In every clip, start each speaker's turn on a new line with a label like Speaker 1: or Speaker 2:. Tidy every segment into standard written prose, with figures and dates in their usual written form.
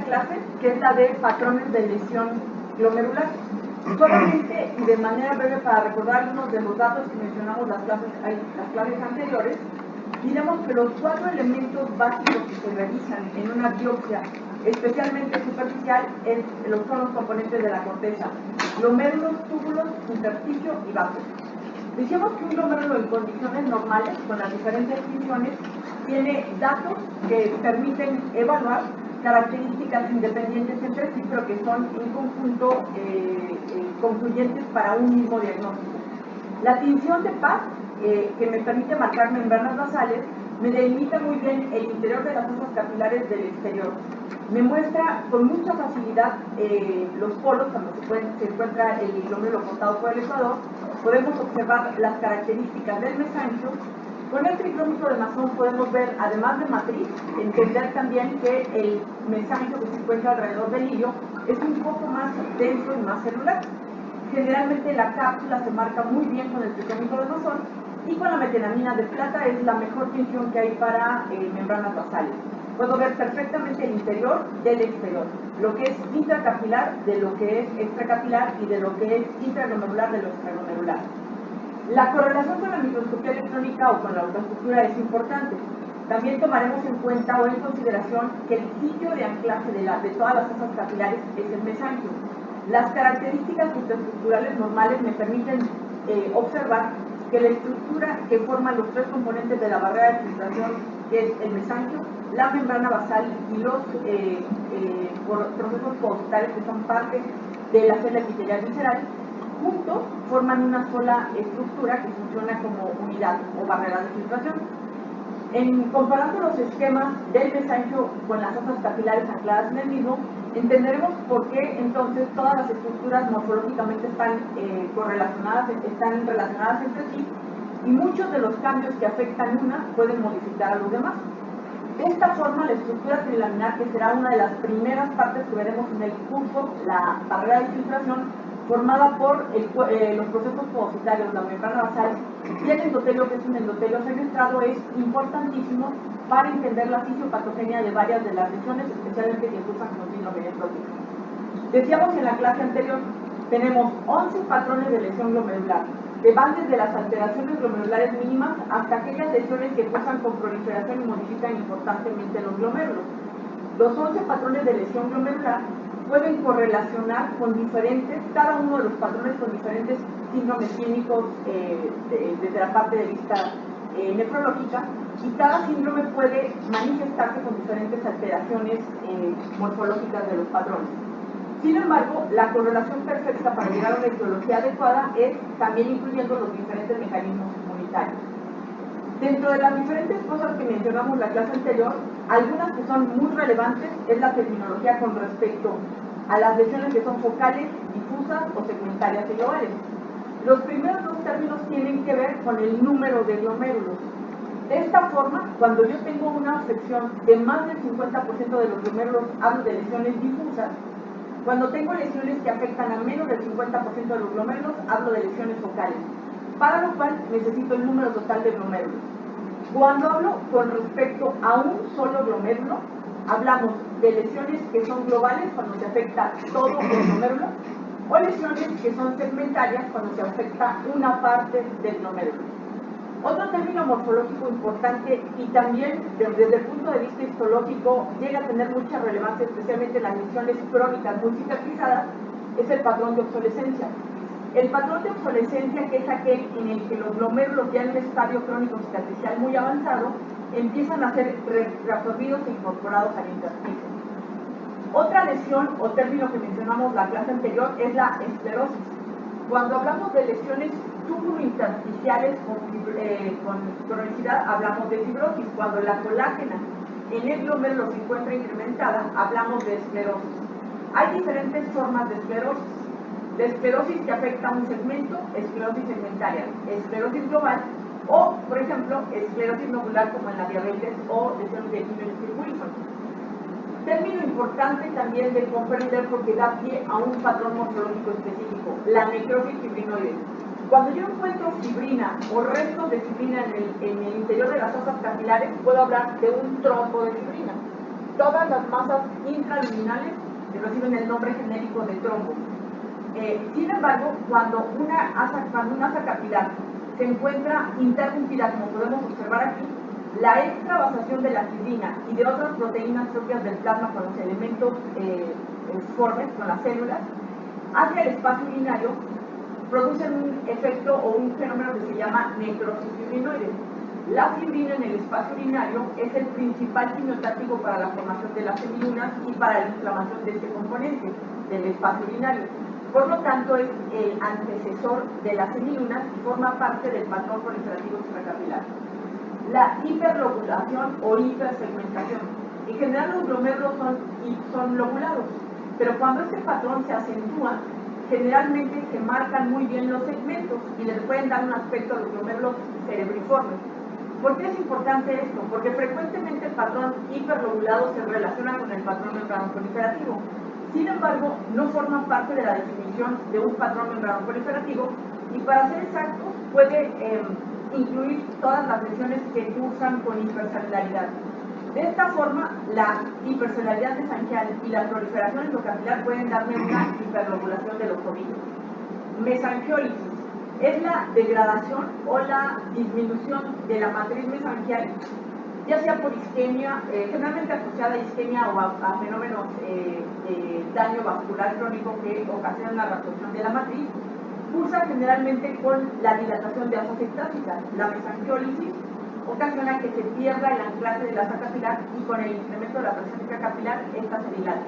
Speaker 1: clase, que es la de patrones de lesión glomerular. Solamente y de manera breve para recordar algunos de los datos que mencionamos las clases anteriores, diremos que los 4 elementos básicos que se revisan en una biopsia, especialmente superficial, son los componentes de la corteza: glomérulos, túbulos, intersticio y vasos. Decíamos que un glomérulo en condiciones normales, con las diferentes funciones, tiene datos que permiten evaluar características independientes entre sí, pero que son en conjunto concluyentes para un mismo diagnóstico. La tinción de Paz, que me permite marcar membranas basales, me delimita muy bien el interior de las fosas capilares del exterior. Me muestra con mucha facilidad los polos, cuando se encuentra el glomérulo cortado por el ecuador. Podemos observar las características del mesangio. Con el triclómetro de Masson podemos ver, además de matriz, entender también que el mesangio que se encuentra alrededor del hilio es un poco más denso y más celular. Generalmente la cápsula se marca muy bien con el triclómetro de Masson, y con la metenamina de plata es la mejor tinción que hay para membranas basales. Puedo ver perfectamente el interior del exterior, lo que es intracapilar de lo que es extracapilar y de lo que es intraglomerular de lo extraglomerular. La correlación con la microscopía electrónica o con la ultraescultura es importante. También tomaremos en cuenta o en consideración que el sitio de anclaje de todas las fosas capilares es el mesangio. Las características ultraestructurales normales me permiten observar que la estructura que forman los 3 componentes de la barrera de filtración, que es el mesangio, la membrana basal y los procesos podocytales, que son parte de la célula epitelial visceral, juntos forman una sola estructura que funciona como unidad o barrera de filtración. Comparando los esquemas del mesangio con las fosas capilares ancladas en el mismo, entenderemos por qué entonces todas las estructuras morfológicamente están están relacionadas entre sí, y muchos de los cambios que afectan una pueden modificar a los demás. De esta forma, la estructura trilaminar, que será una de las primeras partes que veremos en el curso, la barrera de filtración, formada por los procesos podocytarios, la membrana basal y el endotelio, que es un endotelio fenestrado, es importantísimo para entender la fisiopatogenia de varias de las lesiones, especialmente que cursan con síndrome nefrótico. Decíamos en la clase anterior, tenemos 11 patrones de lesión glomerular, que van desde las alteraciones glomerulares mínimas hasta aquellas lesiones que cursan con proliferación y modifican importantemente los glomérulos. Los 11 patrones de lesión glomerular pueden correlacionar con cada uno de los patrones con diferentes síndromes clínicos desde la parte de vista nefrológica, y cada síndrome puede manifestarse con diferentes alteraciones morfológicas de los patrones. Sin embargo, la correlación perfecta para llegar a una etiología adecuada es también incluyendo los diferentes mecanismos inmunitarios. Dentro de las diferentes cosas que mencionamos en la clase anterior, algunas que son muy relevantes es la terminología con respecto a las lesiones que son focales, difusas o segmentarias y globales. Los primeros 2 términos tienen que ver con el número de glomérulos. De esta forma, cuando yo tengo una afección de más del 50% de los glomérulos, hablo de lesiones difusas. Cuando tengo lesiones que afectan a menos del 50% de los glomérulos, hablo de lesiones focales, para lo cual necesito el número total de glomérulos. Cuando hablo con respecto a un solo glomérulo, hablamos de lesiones que son globales, cuando se afecta todo el glomérulo, o lesiones que son segmentarias, cuando se afecta una parte del glomérulo. Otro término morfológico importante, y también desde el punto de vista histológico llega a tener mucha relevancia, especialmente en las lesiones crónicas muy cicatrizadas, es el patrón de obsolescencia. El patrón de obsolescencia, que es aquel en el que los glomérulos ya en un estadio crónico cicatricial muy avanzado empiezan a ser reabsorbidos e incorporados al intersticio. Otra lesión o término que mencionamos la clase anterior es la esclerosis. Cuando hablamos de lesiones túbulo-intersticiales con cronicidad, hablamos de fibrosis. Cuando la colágena en el glomérulo se encuentra incrementada, hablamos de esclerosis. Hay diferentes formas de esclerosis. De esclerosis que afecta a un segmento, esclerosis segmentaria, esclerosis global, o, por ejemplo, esclerosis nodular como en la diabetes o lesiones de Wilson. Término importante también de comprender porque da pie a un patrón morfológico específico, la necrosis fibrinoide. Cuando yo encuentro fibrina o restos de fibrina en el interior de las fosas capilares, puedo hablar de un trombo de fibrina. todas las masas intraluminales reciben el nombre genérico de trombo. Sin embargo, cuando una asa capilar se encuentra interrumpida, como podemos observar aquí, la extravasación de la fibrina y de otras proteínas propias del plasma con los elementos formes, con las células, hacia el espacio urinario, producen un efecto o un fenómeno que se llama necrosis fibrinoide. La fibrina en el espacio urinario es el principal quimiotáctico para la formación de las semilunas y para la inflamación de este componente del espacio urinario. Por lo tanto, es el antecesor de las semilunas y forma parte del patrón proliferativo extracapilar. La hiperlobulación o hipersegmentación. En general los glomérulos son lobulados, pero cuando este patrón se acentúa, generalmente se marcan muy bien los segmentos y les pueden dar un aspecto a los glomérulos cerebriformes. ¿Por qué es importante esto? Porque frecuentemente el patrón hiperlobulado se relaciona con el patrón membrano proliferativo. Sin embargo, no forman parte de la definición de un patrón membrano proliferativo y, para ser exactos, puede incluir todas las lesiones que cursan con hipercelularidad. De esta forma, la hipercelularidad mesangial y la proliferación endocapilar pueden darme una hiperlobulación de los tobillos. Mesangiólisis es la degradación o la disminución de la matriz mesangial, ya sea por isquemia, generalmente asociada a isquemia o a fenómenos de daño vascular crónico que ocasionan la reabsorción de la matriz, cursa generalmente con la dilatación de asas ectásicas. La mesangiólisis ocasiona que se pierda el anclaje de la asa capilar y con el incremento de la presión intracapilar, esta se dilata.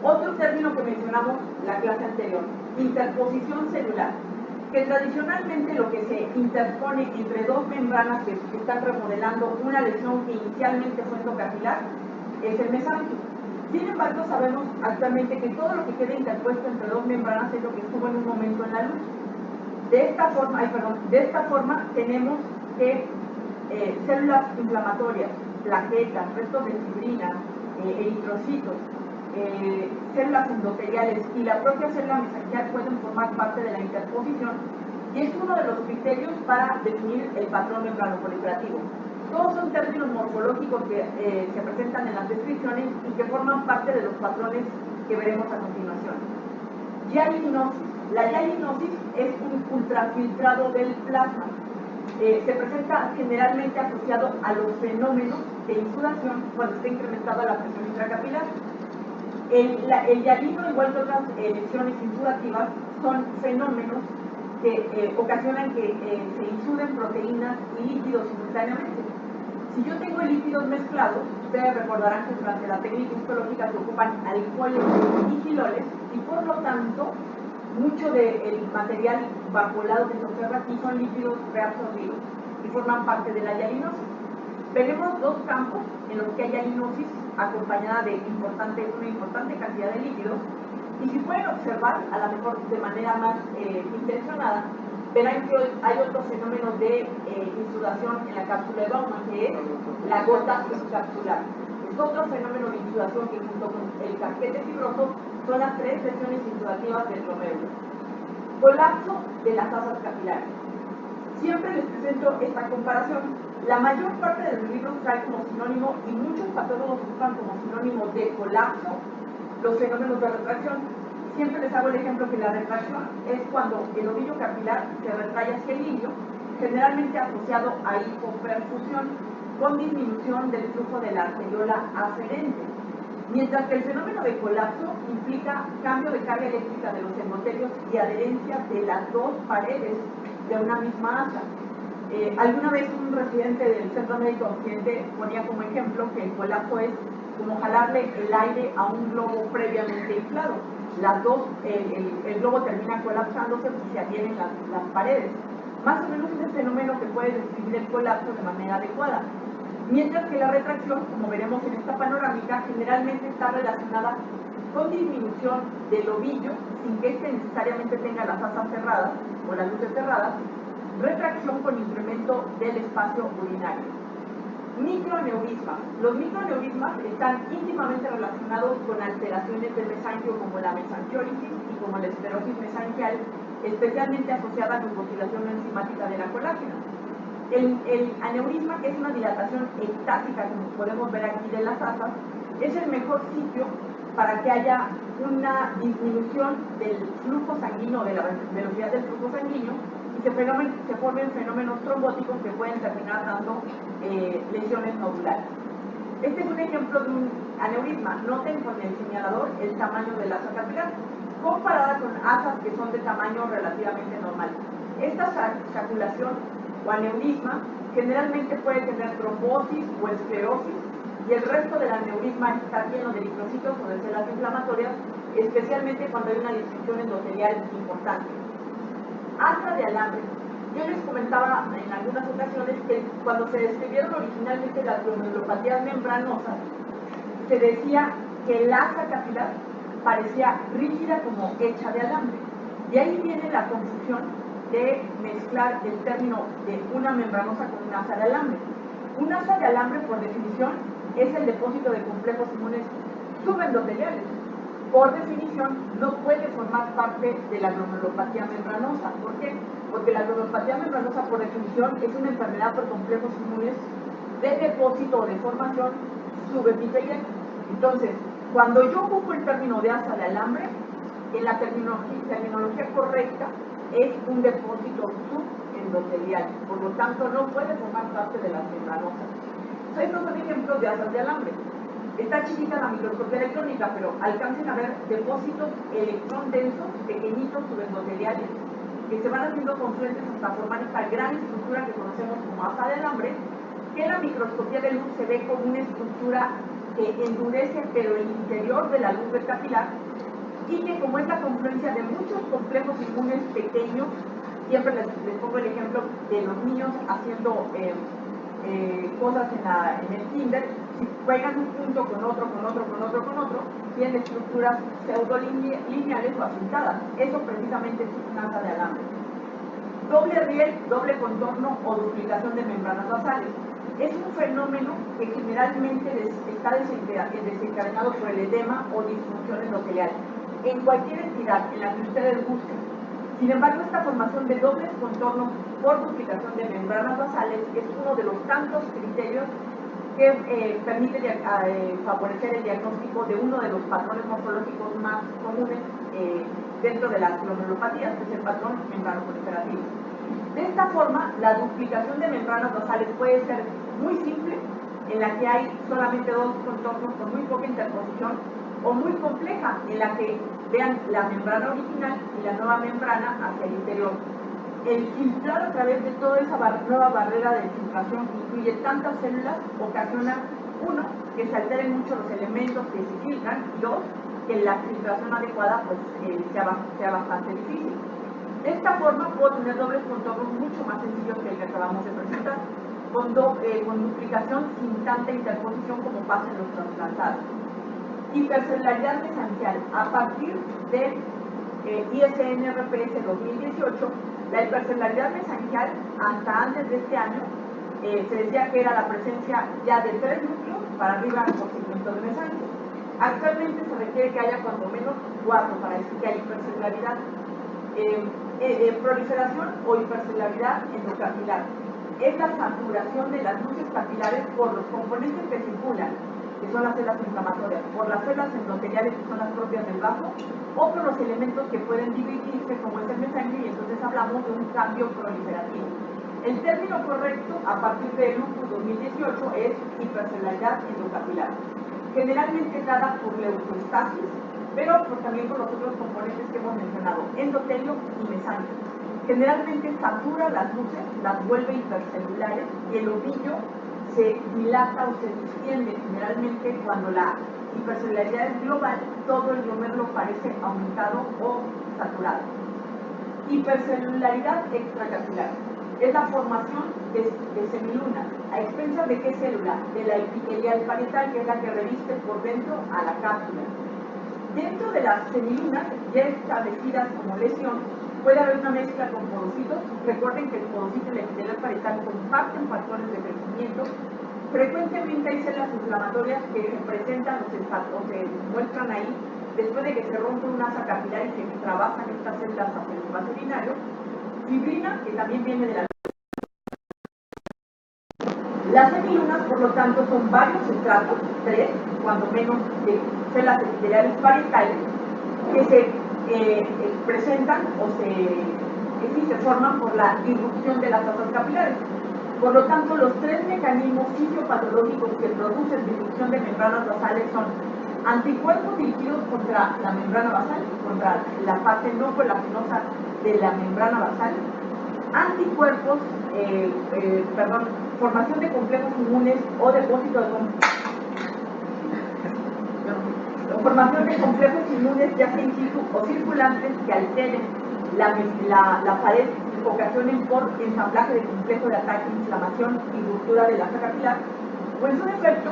Speaker 1: Otro término que mencionamos la clase anterior, interposición celular, que tradicionalmente lo que se interpone entre dos membranas que están remodelando una lesión que inicialmente fue endocapilar es el mesangio. Sin embargo, sabemos actualmente que todo lo que queda interpuesto entre dos membranas es lo que estuvo en un momento en la luz. De esta forma tenemos que células inflamatorias, plaquetas, restos de fibrina, eritrocitos, células endoteliales y la propia célula mesangial pueden formar parte de la interposición y es uno de los criterios para definir el patrón membrano proliferativo. Todos son términos morfológicos que se presentan en las descripciones y que forman parte de los patrones que veremos a continuación. Hyalinosis. La hyalinosis es un ultrafiltrado del plasma. Se presenta generalmente asociado a los fenómenos de insudación cuando está incrementada la presión intracapilar. El hyalino, igual que otras lesiones insudativas, son fenómenos que ocasionan que se insuden proteínas y lípidos simultáneamente. Si yo tengo lípidos mezclados, ustedes recordarán que durante la técnica histológica se ocupan alcoholes y quiloles y por lo tanto mucho del material vaporado que se observa aquí son lípidos reabsorbidos y forman parte de la hyalinosis. Veremos dos campos en los que hay hyalinosis acompañada de una importante cantidad de lípidos y si pueden observar, a lo mejor de manera más intencionada, verán que hay otro fenómeno de insudación en la cápsula de Bowman, que es la gota subcapsular. Es otro fenómeno de insudación que junto con el casquete fibroso son las tres lesiones insudativas del glomérulo. Colapso de las asas capilares. Siempre les presento esta comparación. La mayor parte de los libros trae como sinónimo, y muchos patólogos usan como sinónimo de colapso, los fenómenos de retracción. Siempre les hago el ejemplo que la retracción es cuando el ovillo capilar se retrae hacia el ilio, generalmente asociado a hipoperfusión, con disminución del flujo de la arteriola aferente. Mientras que el fenómeno de colapso implica cambio de carga eléctrica de los endotelios y adherencia de las dos paredes de una misma asa. Alguna vez un residente del Centro Médico Occidente ponía como ejemplo que el colapso es como jalarle el aire a un globo previamente inflado. El globo termina colapsándose y se adhieren las paredes. Más o menos es el fenómeno que puede describir el colapso de manera adecuada. Mientras que la retracción, como veremos en esta panorámica, generalmente está relacionada con disminución del ovillo, sin que éste necesariamente tenga las asas cerradas o las luces cerradas, retracción con incremento del espacio urinario. Microaneurismas. Los microaneurismas están íntimamente relacionados con alteraciones del mesangio como la mesangiólisis y como la esclerosis mesangial, especialmente asociada a la glucosilación enzimática de la colágena. El aneurisma, que es una dilatación ectática, como podemos ver aquí de las asas, es el mejor sitio para que haya una disminución del flujo sanguíneo, de la velocidad del flujo sanguíneo, y se formen fenómenos trombóticos que pueden terminar dando lesiones nodulares. Este es un ejemplo de un aneurisma. Noten con el señalador el tamaño del asa capilar, comparada con asas que son de tamaño relativamente normal. Esta saculación o aneurisma generalmente puede tener trombosis o esclerosis, y el resto del aneurisma está lleno de eritrocitos o de células inflamatorias, especialmente cuando hay una disfunción endotelial importante. Asa de alambre. Yo les comentaba en algunas ocasiones que cuando se describieron originalmente las glomerulopatías membranosas, se decía que el asa capilar parecía rígida como hecha de alambre. De ahí viene la confusión de mezclar el término de una membranosa con un asa de alambre. Un asa de alambre, por definición, es el depósito de complejos inmunes subendoteliales. Por definición, no puede formar parte de la glomerulopatía membranosa. ¿Por qué? Porque la glomerulopatía membranosa, por definición, es una enfermedad por complejos inmunes de depósito o de formación subepitelial. Entonces, cuando yo ocupo el término de asa de alambre, en la terminología correcta es un depósito subendotelial. Por lo tanto, no puede formar parte de las membranosas. Estos son ejemplos de asas de alambre. Está chiquita la microscopía electrónica, pero alcancen a ver depósitos electrón densos, pequeñitos, subendoteliales, que se van haciendo confluentes hasta formar esta gran estructura que conocemos como asa de alambre, que en la microscopía de luz se ve como una estructura que endurece, pero el interior de la luz del capilar, y que como es la confluencia de muchos complejos inmunes pequeños, siempre les pongo el ejemplo de los niños haciendo cosas en el kinder, si juegan un punto con otro, tienen estructuras pseudolineales o acintadas. Eso precisamente es una asa de alambre. Doble riel, doble contorno o duplicación de membranas basales. Es un fenómeno que generalmente está desencadenado por el edema o disfunción endotelial en cualquier entidad en la que ustedes busquen. Sin embargo, esta formación de dobles contornos por duplicación de membranas basales es uno de los tantos criterios que permite favorecer el diagnóstico de uno de los patrones morfológicos más comunes dentro de las glomerulopatías, que es el patrón membranoproliferativo. De esta forma, la duplicación de membranas basales puede ser muy simple, en la que hay solamente dos contornos con muy poca interposición, o muy compleja, en la que vean la membrana original y la nueva membrana hacia el interior. El filtrar a través de toda esa nueva barrera de filtración que incluye tantas células ocasiona, uno, que se alteren mucho los elementos que se filtran, y dos, que la filtración adecuada pues, sea bastante difícil. De esta forma puedo tener dobles contornos mucho más sencillos que el que acabamos de presentar, con duplicación sin tanta interposición como pasa en los trasplantados. Hipercelularidad mesangial. A partir del ISN-RPS 2018, la hipercelularidad mesangial, hasta antes de este año, se decía que era la presencia ya de 3 núcleos para arriba por segmento de mesangios. Actualmente se requiere que haya cuando menos 4 para decir que hay hipercelularidad. Proliferación o hipercelularidad endocapilar. Es la saturación de las luces capilares por los componentes que circulan, que son las células inflamatorias, por las células endoteliales, que son las propias del vaso, o por los elementos que pueden dividirse, como es el mesangio, y entonces hablamos de un cambio proliferativo. El término correcto, a partir del lupus 2018, es hipercelularidad endocapilar. Generalmente es dada por leucoestasis, pero también por los otros componentes que hemos mencionado, endotelio y mesangio. Generalmente satura las luces, las vuelve hipercelulares, y el ovillo se dilata o se distiende. Generalmente cuando la hipercelularidad es global, todo el glomérulo parece aumentado o saturado. Hipercelularidad extracapilar es la formación de semilunas. ¿A expensas de qué célula? De la epitelial parietal, que es la que reviste por dentro a la cápsula. Dentro de las semilunas, ya establecidas como lesión, puede haber una mezcla con porocitos. Recuerden que el porocito y la epitelial parietal comparten factores de crecimiento. Frecuentemente hay células inflamatorias que se presentan o se muestran ahí después de que se rompe una asa capilar y se trabajan estas células hacia el vaso urinario. Fibrina, que también viene de la Las semilunas, por lo tanto, son varios estratos, 3, cuando menos, de células epiteliales parietales, que se presentan o se forman por la irrupción de las asas capilares. Por lo tanto, los 3 mecanismos fisiopatológicos que producen disrupción de membranas basales son anticuerpos dirigidos contra la membrana basal, contra la parte no colagenosa de la membrana basal, anticuerpos, formación de complejos inmunes o depósito de formación de complejos inmunes ya sea in situ o circulantes que alteren la pared y ocasionen por ensamblaje de complejo de ataque, inflamación y ruptura de la asa capilar, o en su defecto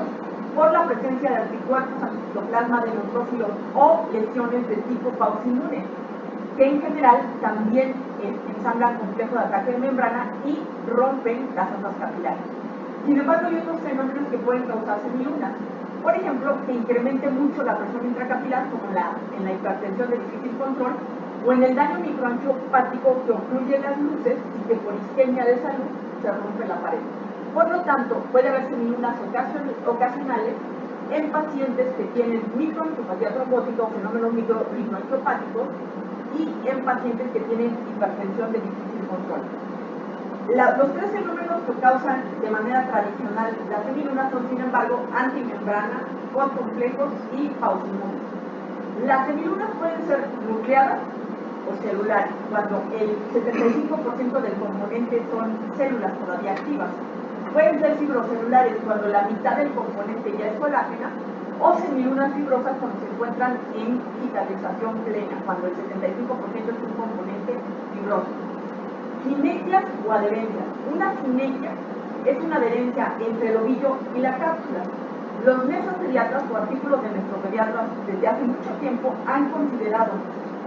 Speaker 1: por la presencia de anticuerpos al citoplasma de neutrófilos o lesiones de tipo pausinmune, que en general también ensamblan complejo de ataque de membrana y rompen las asas capilares. Sin embargo, hay otros fenómenos que pueden causar semilunas. Por ejemplo, que incremente mucho la presión intracapilar, como en la hipertensión de difícil control, o en el daño microangiopático que ocluye las luces y que por isquemia de salud se rompe la pared. Por lo tanto, puede haber semilunas ocasionales en pacientes que tienen microangiopatía trombótica o fenómenos microangiopáticos y en pacientes que tienen hipertensión de difícil control. Los 3 fenómenos que causan de manera tradicional las semilunas son, sin embargo, antimembrana, complejos y pausinmunes. Las semilunas pueden ser nucleadas o celulares, cuando el 75% del componente son células todavía activas. Pueden ser fibrocelulares cuando la mitad del componente ya es colágena, o semilunas fibrosas cuando se encuentran en cicatrización plena, cuando el 75% es un componente fibroso. Sinequias o adherencias. Una sinequia es una adherencia entre el ovillo y la cápsula. Los mesopediatras o artículos de mesopediatras desde hace mucho tiempo han considerado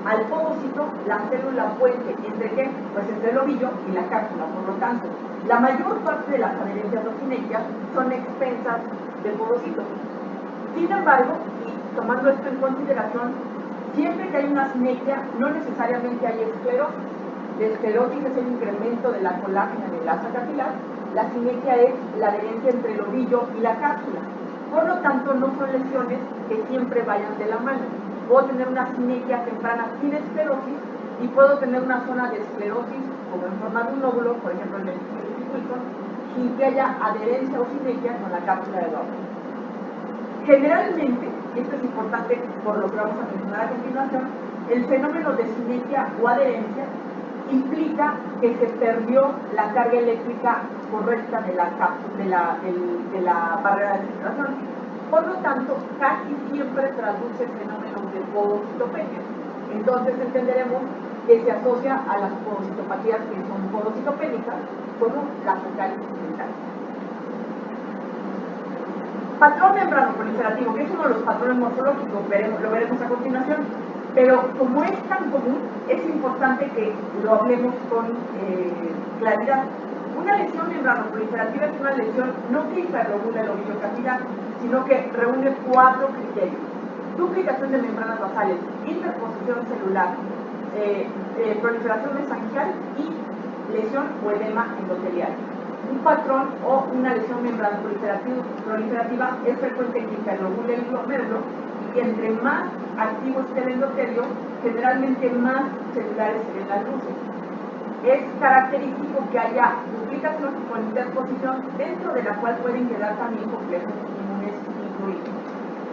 Speaker 1: al povocito la célula puente entre qué? Pues entre el ovillo y la cápsula. Por lo tanto, la mayor parte de las adherencias o sinequias son expensas del povocito. Sin embargo, y tomando esto en consideración, siempre que hay una sinequia, no necesariamente hay esclerosis. La esclerosis es el incremento de la colágena de la asa capilar, la sinequia es la adherencia entre el ovillo y la cápsula. Por lo tanto, no son lesiones que siempre vayan de la mano. Puedo tener una sinequia temprana sin esclerosis y puedo tener una zona de esclerosis como en forma de un nódulo, por ejemplo en el Wilson, sin que haya adherencia o sinequia con la cápsula de Doppler. Generalmente, y esto es importante por lo que vamos a mencionar a continuación, el fenómeno de sinequia o adherencia implica que se perdió la carga eléctrica correcta de la barrera de filtración. Por lo tanto, casi siempre traduce fenómenos de podocitopenia. Entonces entenderemos que se asocia a las podocitopatías que son podocitopénicas como la focal mental. Patrón membrano proliferativo, que es uno de los patrones morfológicos, lo veremos a continuación, pero como es tan común, es importante que lo hablemos con claridad. Una lesión membranoproliferativa es una lesión no que hiperregula el ovillo capilar, sino que reúne 4 criterios: duplicación de membranas basales, interposición celular, proliferación mesangial y lesión o edema endotelial. Un patrón o una lesión membranoproliferativa es frecuente que hiperregule el glomérulo, y entre más activo esté el endotelio, generalmente más celulares se ven las luces. Es característico que haya duplicación con interposición, dentro de la cual pueden quedar también complejos inmunes incluidos.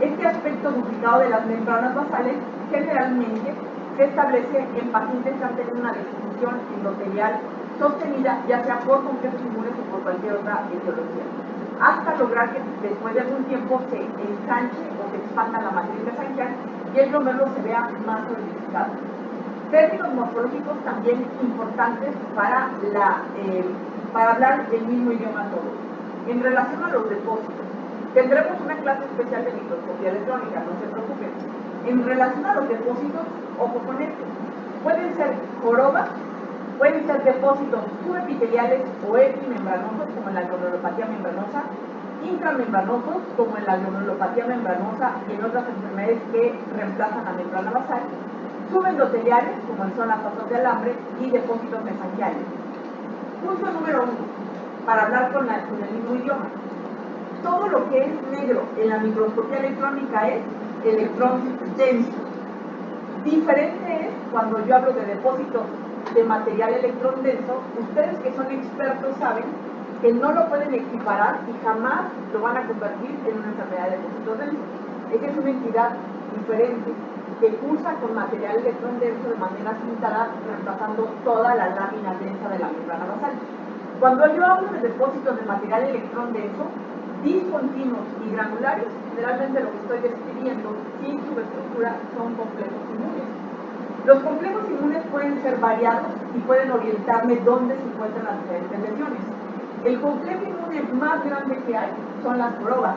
Speaker 1: Este aspecto duplicado de las membranas basales generalmente se establece en pacientes que han tenido una disfunción endotelial sostenida, ya sea por complejos inmunes o por cualquier otra etiología, hasta lograr que después de algún tiempo se ensanche o se expanda la matriz mesangial y el glomérulo se vea más solidificado. Términos morfológicos también importantes para hablar el mismo idioma todos. En relación a los depósitos, tendremos una clase especial de microscopía electrónica, no se preocupen. En relación a los depósitos, ojo con esto, pueden ser jorobas, pueden ser depósitos subepiteliales o epimembranosos, como en la glomérulopatía membranosa, intramembranosos, como en la glomérulopatía membranosa y en otras enfermedades que reemplazan la membrana basal, subendoteliales, como son las asas de alambre, y depósitos mesangiales. Punto número 1. para hablar con el mismo idioma. Todo lo que es negro en la microscopía electrónica es electrón denso. Diferente es cuando yo hablo de depósitos de material electrón denso. Ustedes que son expertos saben que no lo pueden equiparar y jamás lo van a convertir en una enfermedad de depósitos densos. Esa es una entidad diferente que cursa con material electrón denso de manera simultánea, reemplazando toda la lámina densa de la membrana basal. Cuando yo hablo de depósitos de material electrón denso, discontinuos y granulares, generalmente lo que estoy describiendo sin subestructura son complejos inmunes. Los complejos inmunes pueden ser variados y pueden orientarme dónde se encuentran las diferentes lesiones. El complejo inmune más grande que hay son las jorobas.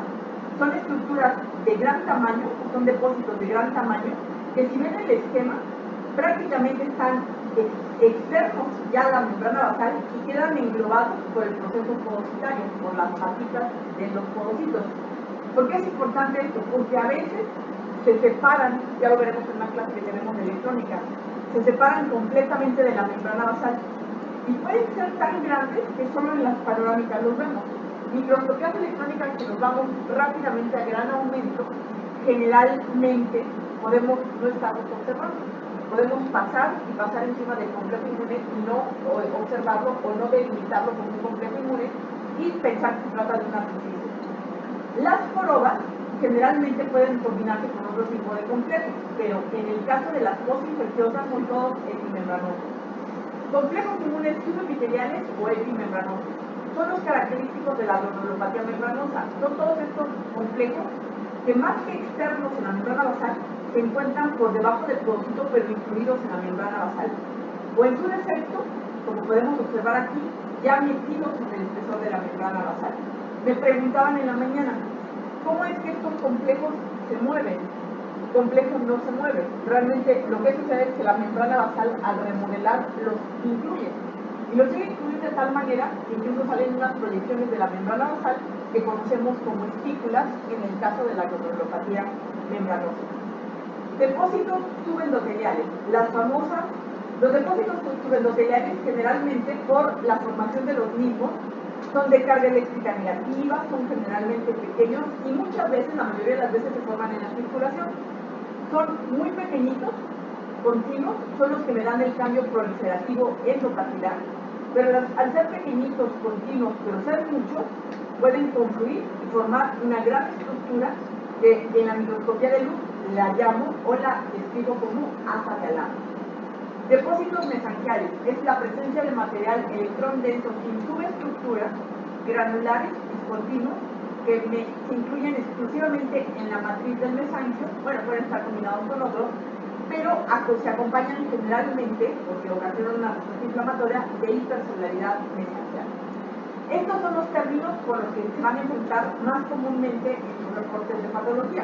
Speaker 1: Son estructuras de gran tamaño, son depósitos de gran tamaño, que si ven el esquema, prácticamente están externos ya a la membrana basal y quedan englobados por el proceso podocitario, por las patitas de los podocitos. ¿Por qué es importante esto? Porque a veces se separan, ya lo veremos en una clase que tenemos de electrónica, se separan completamente de la membrana basal y pueden ser tan grandes que solo en las panorámicas los vemos. Microscopías electrónicas que nos vamos rápidamente a gran aumento, generalmente podemos no estarlos observando. Podemos pasar encima del complejo inmune y no observarlo o no delimitarlo como un complejo inmune y pensar que se trata de una artritis. Las jorobas generalmente pueden combinarse con otro tipo de complejos, pero en el caso de las postinfecciosas son todos epimembranosos. Complejos inmunes subepiteliales o epimembranosos son los característicos de la granulopatía membranosa. Son todos estos complejos que más que externos en la membrana basal se encuentran por debajo del podocito pero incluidos en la membrana basal. O en su defecto, como podemos observar aquí, ya metidos en el espesor de la membrana basal. Me preguntaban en la mañana, ¿cómo es que estos complejos se mueven? Complejos no se mueven. Realmente lo que sucede es que la membrana basal al remodelar los incluye. Y los sigue incluyendo de tal manera que incluso salen unas proyecciones de la membrana basal que conocemos como espículas en el caso de la granulopatía membranosa. Depósitos subendoteliales. Los depósitos subendoteliales generalmente por la formación de los mismos son de carga eléctrica negativa, son generalmente pequeños y muchas veces, la mayoría de las veces se forman en la circulación. Son muy pequeñitos, continuos, son los que me dan el cambio proliferativo endocapilar, pero al ser pequeñitos, continuos, pero ser muchos, pueden confluir y formar una gran estructura que en la microscopía de luz la llamo o la describo como asa de alambre. Depósitos mesangiales es la presencia de material electrón denso sin subestructura, granulares, discontinuos, que se incluyen exclusivamente en la matriz del mesanquio. Bueno, pueden estar combinados con otros, pero se acompañan generalmente, porque ocasionan una respuesta inflamatoria, de hipercelularidad mesangial. Estos son los términos con los que se van a enfrentar más comúnmente en los reportes de patología.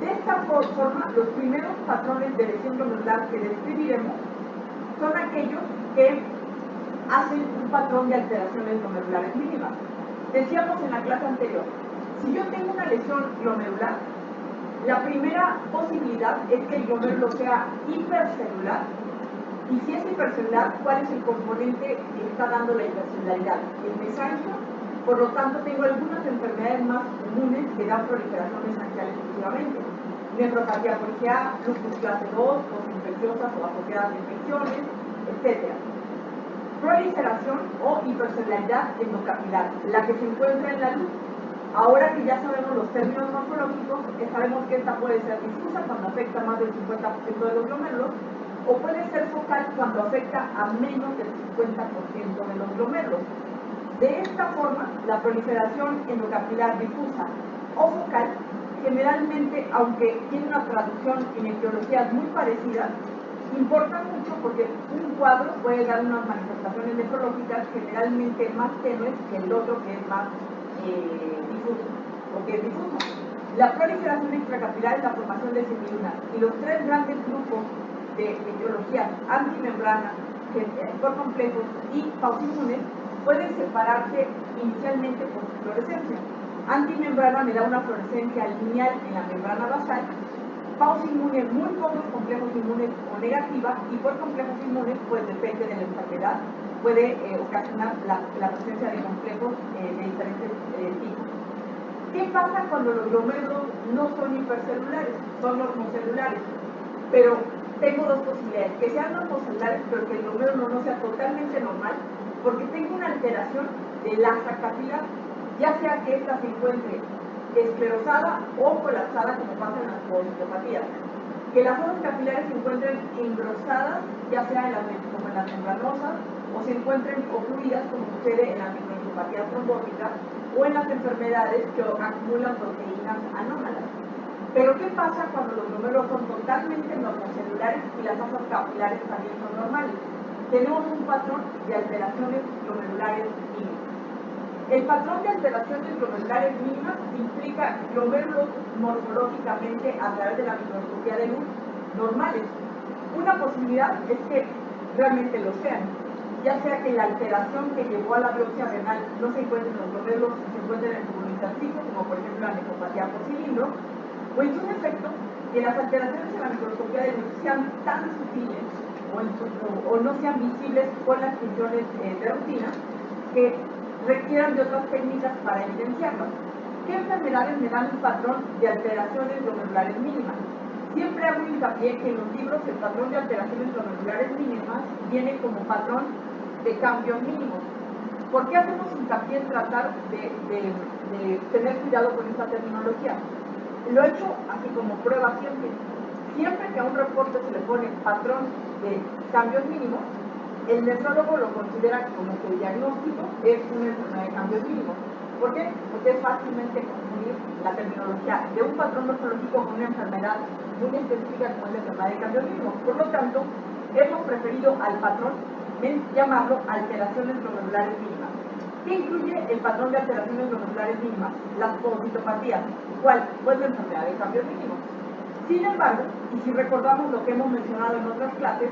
Speaker 1: De esta forma, los primeros patrones de lesión glomerular que describiremos son aquellos que hacen un patrón de alteraciones glomerulares mínimas. Decíamos en la clase anterior, si yo tengo una lesión glomerular, la primera posibilidad es que el glomérulo sea hipercelular, y si es hipercelular, ¿cuál es el componente que está dando la hipercelularidad? El mesanquio. Por lo tanto, tengo algunas enfermedades más comunes que dan proliferación mesangial exclusivamente. Nefropatía por IgA, lupus clase 2, postinfecciosas o asociadas a infecciones, etc. Proliferación o hipercelularidad endocapilar, la que se encuentra en la luz. Ahora que ya sabemos los términos morfológicos, sabemos que esta puede ser difusa cuando afecta más del 50% de los glomérulos, o puede ser focal cuando afecta a menos del 50% de los glomérulos. De esta forma, la proliferación endocapilar difusa o focal, generalmente, aunque tiene una traducción en etiologías muy parecidas, importa mucho porque un cuadro puede dar unas manifestaciones nefrológicas generalmente más tenues que el otro que es más difuso, o que es difuso. La proliferación extracapilar es la formación de semilunas, y los tres grandes grupos de etiologías antimembrana, por complejos y pausinmunes pueden separarse inicialmente por su fluorescencia. Antimembrana me da una fluorescencia lineal en la membrana basal, pausinmune muy pocos complejos inmunes o negativa, y por complejos inmunes pues depende de la enfermedad puede ocasionar la presencia de complejos de diferentes tipos. ¿Qué pasa cuando los glomérulos no son hipercelulares, son normocelulares? Pero tengo dos posibilidades, que sean normocelulares, pero que el glomérulo no sea totalmente normal, porque tengo una alteración de la asa capilar, ya sea que ésta se encuentre esclerosada o colapsada, como pasa en las policitopatías. Que las zonas capilares se encuentren engrosadas, ya sea como en las membranosas, o se encuentren ocluidas, como sucede en las microangiopatía trombótica, o en las enfermedades que acumulan proteínas anómalas. Pero ¿qué pasa cuando los glomérulos son totalmente normocelulares y las asas capilares también son normales? Tenemos un patrón de alteraciones glomerulares mínimas. El patrón de alteraciones glomerulares mínimas implica glomérulos morfológicamente a través de la microscopía de luz normales. Una posibilidad es que realmente lo sean, ya sea que la alteración que llevó a la biopsia renal no se encuentre en los glomérulos, se encuentre en el tubulo intersticio, como por ejemplo la nefropatía por cilindro, o en su defecto, que las alteraciones en la microscopía de luz sean tan sutiles o no sean visibles con las funciones de rutina, que requieran de otras técnicas para evidenciarlas. ¿Qué enfermedades me dan un patrón de alteraciones glomerulares mínimas? Siempre hago hincapié que en los libros el patrón de alteraciones glomerulares mínimas viene como patrón de cambios mínimos. ¿Por qué hacemos hincapié en tratar de tener cuidado con esta terminología? Lo he hecho así como prueba siempre. Siempre que a un reporte se le pone patrón de cambios mínimos, el nefrólogo lo considera como que el diagnóstico es una enfermedad de cambios mínimos. ¿Por qué? Porque es fácilmente confundir la terminología de un patrón nefrológico con una enfermedad muy específica como es la enfermedad de cambios mínimos. Por lo tanto, hemos preferido al patrón llamarlo alteraciones glomerulares mínimas. ¿Qué incluye el patrón de alteraciones glomerulares mínimas? Las pogocitopatías. ¿Cuál? Pues la enfermedad de cambios mínimos. Sin embargo, y si recordamos lo que hemos mencionado en otras clases,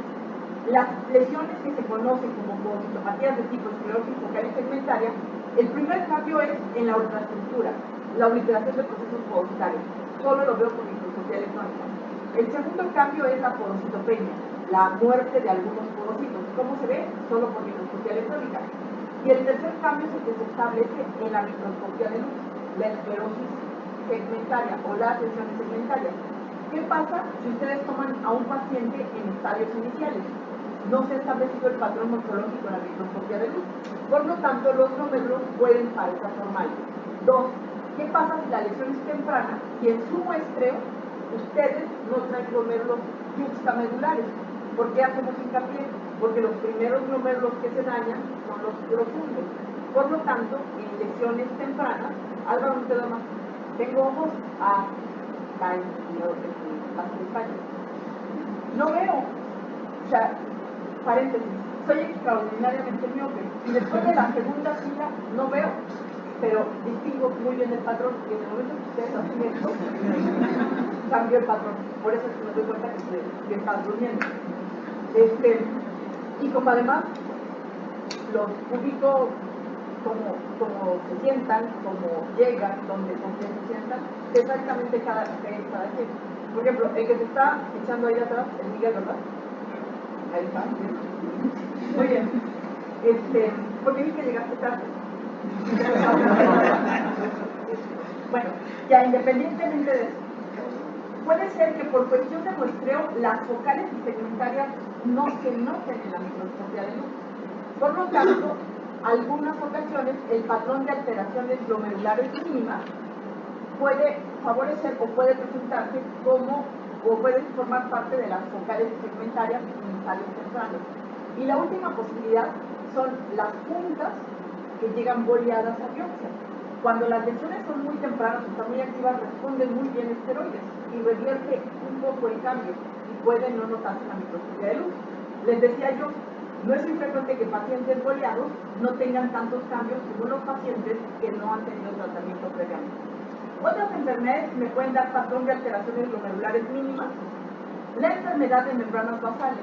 Speaker 1: las lesiones que se conocen como pogocitopatías de tipo esclerosis focal y segmentaria, el primer cambio es en la ultraestructura, la obliteración de procesos pogocitarios. Solo lo veo por microscopía electrónica. El segundo cambio es la pogocitopenia, la muerte de algunos pogocitos. ¿Cómo se ve? Solo por microscopía electrónica. Y el tercer cambio es el que se establece en la microscopía de luz, la esclerosis segmentaria o las lesiones segmentarias. ¿Qué pasa si ustedes toman a un paciente en estadios iniciales? No se ha establecido el patrón morfológico en la microscopía de luz. Por lo tanto, los glomérulos pueden parecer normales. 2. ¿Qué pasa si la lesión es temprana y en su muestreo ustedes no traen glomérulos yuxtamedulares? ¿Por qué hacemos hincapié? Porque los primeros glomérulos que se dañan son los profundos. Por lo tanto, en lesiones tempranas, Álvaro, no te da más. Tengo ojos a las pestañas. No veo. O sea, paréntesis, soy extraordinariamente miope. Y después de la segunda fila no veo, pero distingo muy bien el patrón. Y en el momento que ustedes hacen esto, cambio el patrón. Por eso es que me doy cuenta que estás durmiendo. Y como además los ubico como se sientan, como llegan, con qué se sientan, exactamente cada quien. Por ejemplo, el que se está echando ahí atrás, el Miguel, ¿verdad? Ahí está. Muy bien. ¿Por qué que llegaste tarde? Bueno, ya independientemente de eso, puede ser que por cuestión de muestreo las focales y segmentarias no se noten en la microscopía de luz. Por lo tanto, algunas ocasiones el patrón de alteraciones glomerulares mínimas puede favorecer o puede presentarse como o puede formar parte de las focales y segmentarias en estadios tempranos. Y la última posibilidad son las puntas que llegan boleadas a biopsia. Cuando las lesiones son muy tempranas o están muy activas, responden muy bien esteroides y revierte un poco el cambio y pueden no notarse en la microscopía de luz. Les decía yo, no es infrecuente que pacientes boleados no tengan tantos cambios como los pacientes que no han tenido tratamiento previamente. Otras enfermedades que me pueden dar patrón de alteraciones glomerulares mínimas, la enfermedad de membranas basales,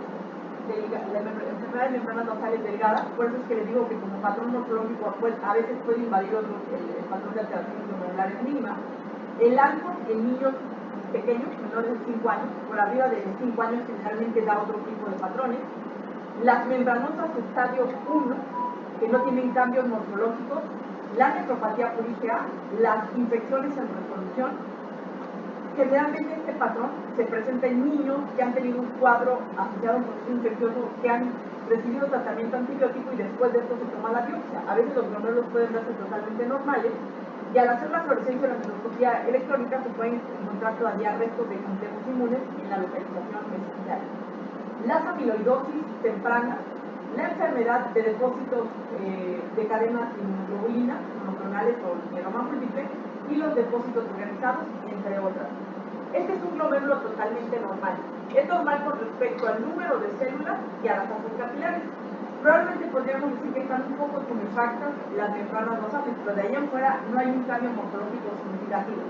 Speaker 1: la enfermedad de membranas basales delgadas, por eso es que les digo que como patrón morfológico pues, a veces puede invadir el patrón de alteraciones glomerulares mínimas. El ALCO en niños pequeños, menores de 5 años, por arriba de 5 años generalmente da otro tipo de patrones. las membranosas estadio 1, que no tienen cambios morfológicos, la nefropatía polígea, las infecciones en resolución. Generalmente este patrón se presenta en niños que han tenido un cuadro asociado a un proceso infeccioso, que han recibido tratamiento antibiótico y después de esto se toma la biopsia. A veces los glomérulos pueden verse totalmente normales y al hacer la fluorescencia de la microscopía electrónica se pueden encontrar todavía restos de complejos inmunes en la localización mesenterial. Las amiloidosis tempranas, la enfermedad de depósitos de cadenas inmunoglobulinas, monoclonales o mieloma múltiple, y los depósitos organizados, entre otras. Este es un glomérulo totalmente normal. Es normal con respecto al número de células y a las fasas capilares. Probablemente podríamos decir que están un poco tumefactas las membranas basales, pero de ahí en fuera no hay un cambio morfológico significativo.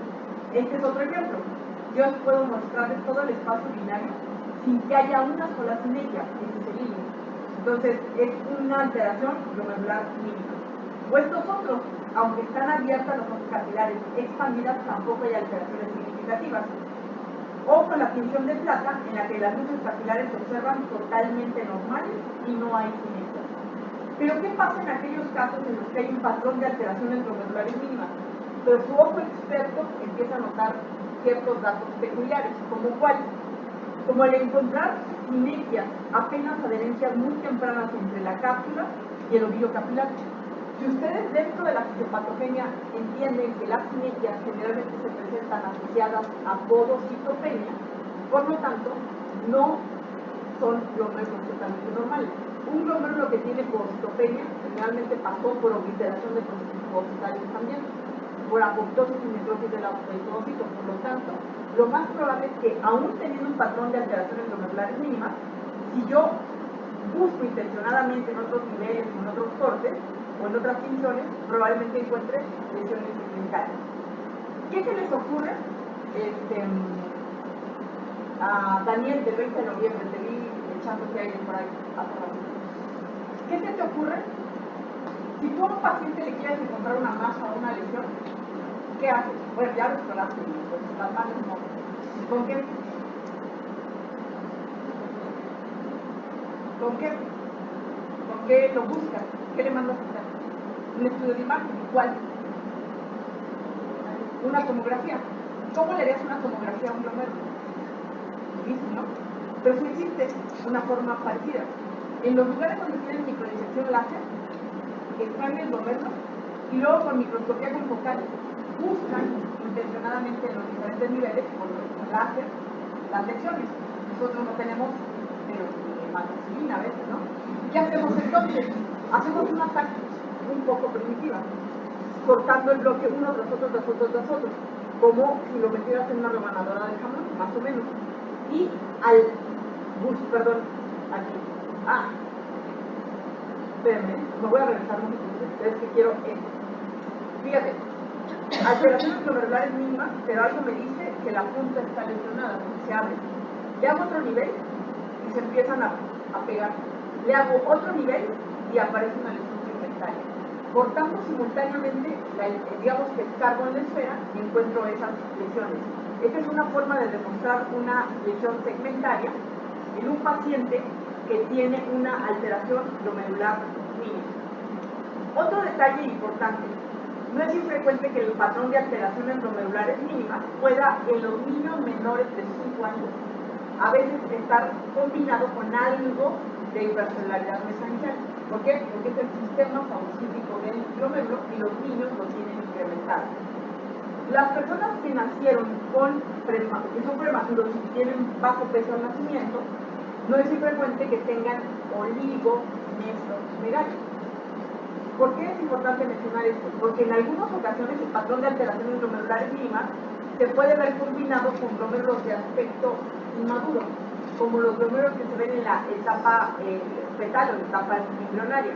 Speaker 1: Este es otro ejemplo. Yo os puedo mostrarles todo el espacio binario sin que haya una sola simetría, este es el hilo. Entonces, es una alteración glomerular mínima. O estos otros, aunque están abiertas las fasas capilares expandidas, tampoco hay alteraciones significativas. O con la tinción de plata, en la que las luces capilares se observan totalmente normales y no hay simetría. Pero ¿qué pasa en aquellos casos en los que hay un patrón de alteraciones glomerulares mínimas? Pero su ojo experto empieza a notar ciertos datos peculiares, como cuáles. Como el encontrar simetrias, apenas adherencias muy tempranas entre la cápsula y el ovillo capilar. Si ustedes dentro de la fisiopatogenia entienden que las simetrias generalmente se presentan asociadas a podocitopenia, por lo tanto, no son glomérulos totalmente normales. Un glomérulo que tiene podocitopenia generalmente pasó por obliteración de procesos podocitarios también, por apoptosis y necrosis del podocito. Por lo tanto, lo más probable es que, aún teniendo un patrón de alteraciones glomerulares mínimas, si yo busco intencionadamente en otros niveles, en otros cortes o en otras tinciones, probablemente encuentre lesiones segmentarias. ¿Qué se les ocurre? A Daniel del 20 de noviembre, te vi echándote aire por ahí hace rato. ¿Qué se te ocurre? Si tú a un paciente le quieres encontrar una masa o una lesión, ¿qué haces? Bueno, ya lo exploraste, pues las manos no. ¿Con qué? ¿Con qué? ¿Con qué lo buscas? ¿Qué le mandas a hacer? Un estudio de imagen. ¿Cuál? Una tomografía. ¿Cómo le harías una tomografía a un glomérulo? Difícil, ¿no? Pero sí existe una forma parecida. En los lugares donde tienen microinyección láser, extraen el glomérulo y luego con microscopía confocal buscan intencionadamente en los diferentes niveles, por láser, las lesiones. Nosotros no tenemos, pero hematocilina a veces, ¿no? ¿Qué hacemos entonces? Hacemos una táctica un poco primitiva, cortando el bloque uno tras otro, tras otro, tras otro, como si lo metieras en una rebanadora de jamón, más o menos. Y al aquí. Espérenme, me voy a regresar un poquito, es que quiero esto. Fíjate, alteraciones glomerulares mínimas, pero algo me dice que la punta está lesionada, porque se abre. Le hago otro nivel y se empiezan a pegar. Le hago otro nivel y aparece una lesión segmentaria. Cortando simultáneamente, digamos que escarbo en la esfera y encuentro esas lesiones. Esta es una forma de demostrar una lesión segmentaria en un paciente que tiene una alteración glomerular mínima. Otro detalle importante, no es infrecuente que el patrón de alteraciones glomerulares mínimas pueda en los niños menores de 5 años a veces estar combinado con algo de hipercelularidad mesangial. ¿Por qué? Porque es el sistema fagocítico del glomérulo y los niños lo tienen incrementado. Las personas que nacieron que son prematuros y tienen bajo peso al nacimiento, no es infrecuente que tengan oligomegalia. ¿Por qué es importante mencionar esto? Porque en algunas ocasiones el patrón de alteraciones glomerulares mínimas se puede ver combinado con glomérulos de aspecto inmaduro, como los glomérulos que se ven en la etapa fetal o en la etapa embrionaria.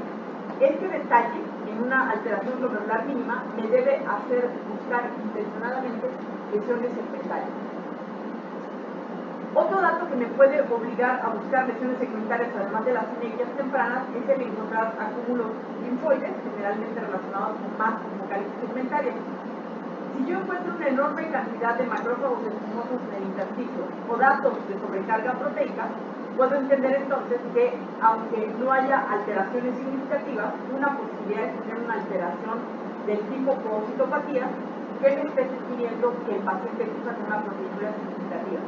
Speaker 1: Este detalle en una alteración glomerular mínima me debe hacer buscar intencionadamente lesiones segmentarias. Otro dato que me puede obligar a buscar lesiones segmentarias, además de las simetrias tempranas, es el encontrar acúmulos linfoides, generalmente relacionados con más focales segmentarias. Si yo encuentro una enorme cantidad de macrófagos espumosos en el intersticio o datos de sobrecarga proteica, Puedo entender entonces que, aunque no haya alteraciones significativas, una posibilidad es tener una alteración del tipo poocitopatía que me esté sugiriendo que el paciente cursa con una proteinuria significativa.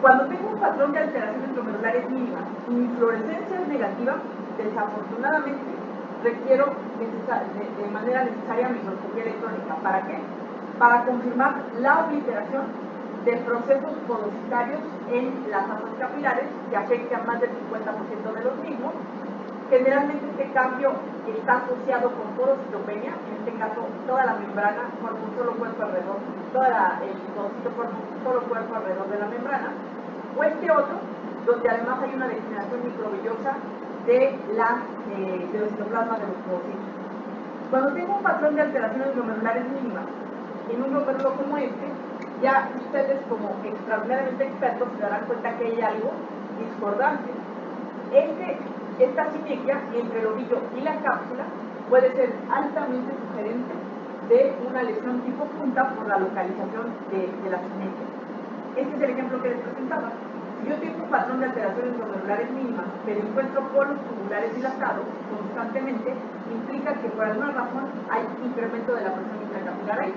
Speaker 1: Cuando tengo un patrón de alteraciones glomerulares mínimas y mi fluorescencia es negativa, desafortunadamente requiero de manera necesaria microscopía electrónica. ¿Para qué? Para confirmar la obliteración de procesos podocitarios en las asas capilares que afectan más del 50% de los mismos. Generalmente este cambio está asociado con porocitopenia, en este caso toda la membrana forma un solo cuerpo alrededor, el podocito forma un solo cuerpo alrededor de la membrana, o este otro, donde además hay una degeneración microvellosa de los citoplasmas de los podocitos. Cuando tengo un patrón de alteraciones glomerulares mínimas en un glomérulo como este, ya ustedes como extraordinariamente expertos se darán cuenta que hay algo discordante. Esta simetría entre el ovillo y la cápsula puede ser altamente sugerente de una lesión tipo punta por la localización de la simetría. Este es el ejemplo que les presentaba. Si yo tengo un patrón de alteraciones glomerulares mínimas, pero encuentro polos tubulares dilatados constantemente, implica que por alguna razón hay incremento de la presión intracapilar ahí.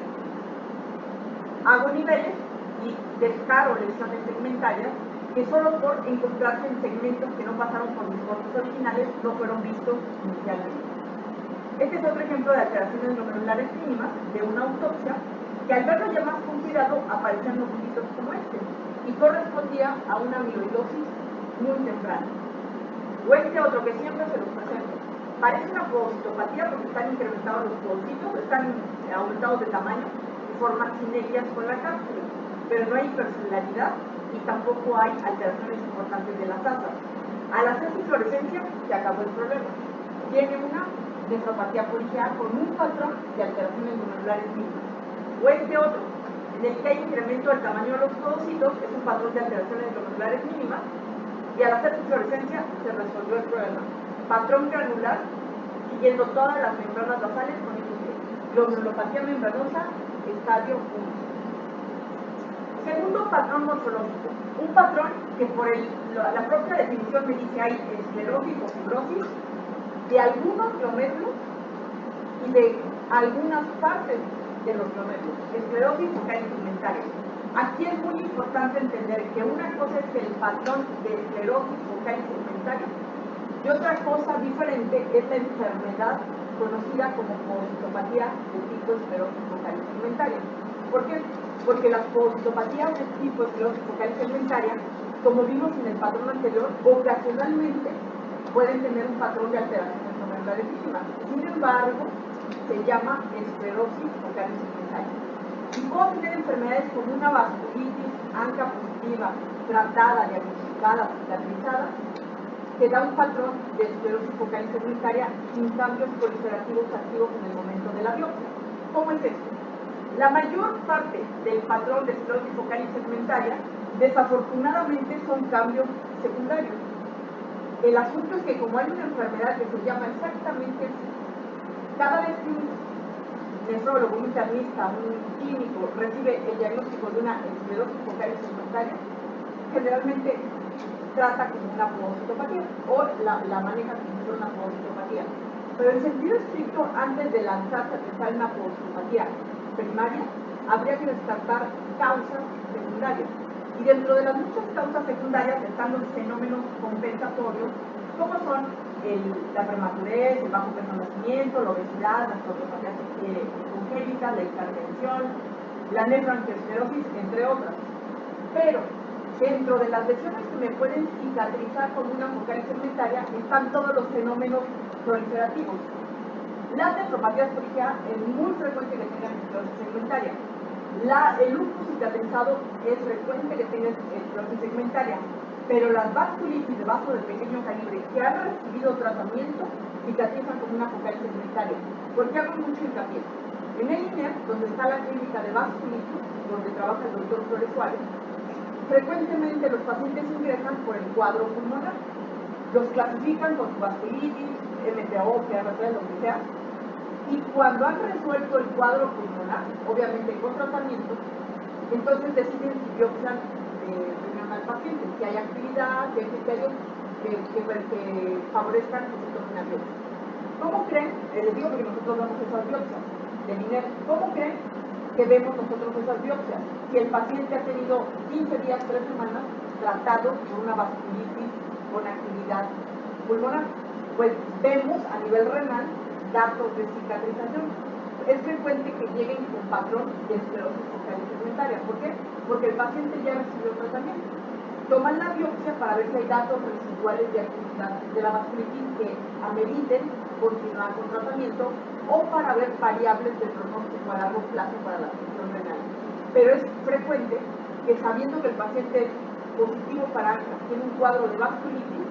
Speaker 1: Hago niveles y descaro lesiones segmentarias que solo por encontrarse en segmentos que no pasaron por mis cortes originales no fueron vistos inicialmente. Este es otro ejemplo de alteraciones glomerulares mínimas de una autopsia que al verlo ya más con cuidado aparecían loculitos como este y correspondía a una amiloidosis muy temprana. O este otro que siempre se los presento. Parece una poocitopatía porque están incrementados los podocitos, están aumentados de tamaño y forman sinergias con la cápsula, pero no hay hipercelularidad y tampoco hay alteraciones importantes de las asas. Al hacer su fluorescencia, se acabó el problema. Tiene una nefropatía poliqueal con un patrón de alteraciones glomerulares mínimas. O este otro, en el que hay incremento del tamaño de los podocitos, es un patrón de alteraciones glomerulares mínimas, y al hacer su fluorescencia se resolvió el problema. Patrón granular, siguiendo todas las membranas basales con glomerulopatía membranosa, estadio 1. Segundo patrón morfológico, un patrón que por la propia definición me dice hay esclerosis o fibrosis de algunos glomérulos y de algunas partes de los glomérulos, esclerosis focal segmentaria. Aquí es muy importante entender que una cosa es el patrón de esclerosis focal segmentaria y otra cosa diferente es la enfermedad conocida como poocitopatía de tipo esclerosis focal segmentaria. ¿Por qué? Porque las poocitopatías de tipo esclerosis focal segmentaria, como vimos en el patrón anterior, ocasionalmente pueden tener un patrón de alteraciones glomerulares mínimas. Sin embargo, se llama esclerosis focal segmentaria. Y puedo tener enfermedades como una vasculitis, ANCA positiva, tratada, diagnosticada, cicatrizada, que da un patrón de esclerosis focal segmentaria sin cambios proliferativos activos en el momento de la biopsia. ¿Cómo es esto? La mayor parte del patrón de esclerosis focal segmentaria, desafortunadamente, son cambios secundarios. El asunto es que como hay una enfermedad que se llama exactamente así, cada vez que un nefrólogo, un internista, un químico recibe el diagnóstico de una esclerosis focal segmentaria, generalmente trata como una poocitopatía o la maneja como una poocitopatía. Pero en sentido estricto, antes de lanzarse a pensar en una poocitopatía primaria, habría que descartar causas secundarias. Y dentro de las muchas causas secundarias están los fenómenos compensatorios, como son la prematurez, el bajo peso de nacimiento, la obesidad, las cardiopatías congénitas, la hipertensión, la nefroangiosclerosis, entre otras. Pero dentro de las lesiones que me pueden cicatrizar como una focal segmentaria están todos los fenómenos proliferativos. Las nefropatías poliqueas es muy frecuente que tengan esclerosis segmentaria. El lupus cicatrizado es frecuente que tenga esclerosis segmentaria, pero las vasculitis de vaso de pequeño calibre que han recibido tratamiento cicatrizan como una focal segmentaria. ¿Por qué hago mucho hincapié? En el INER, donde está la clínica de vasculitis, donde trabaja el doctor Flores Suárez, frecuentemente los pacientes ingresan por el cuadro pulmonar. Los clasifican con su vasculitis, MTO, PRP, lo que sea, y cuando han resuelto el cuadro pulmonar, obviamente con tratamiento, entonces deciden si biopsian al paciente, si hay hay actividad, que hay criterios que favorezcan que se tome una biopsia. ¿Cómo creen? Les digo porque nosotros damos esas biopsias de INER. ¿Cómo creen que vemos nosotros esas biopsias? Si el paciente ha tenido 15 días, 3 semanas tratado por una vasculitis con actividad pulmonar, pues vemos a nivel renal datos de cicatrización. Es frecuente que lleguen con patrón de esclerosis focal segmentaria. ¿Por qué? Porque el paciente ya recibió tratamiento. Toman la biopsia para ver si hay datos residuales de actividad de la vasculitis que ameriten continuar con tratamiento o para ver variables de pronóstico a largo plazo para la función renal. Pero es frecuente que sabiendo que el paciente es positivo para ANCA, tiene un cuadro de vasculitis,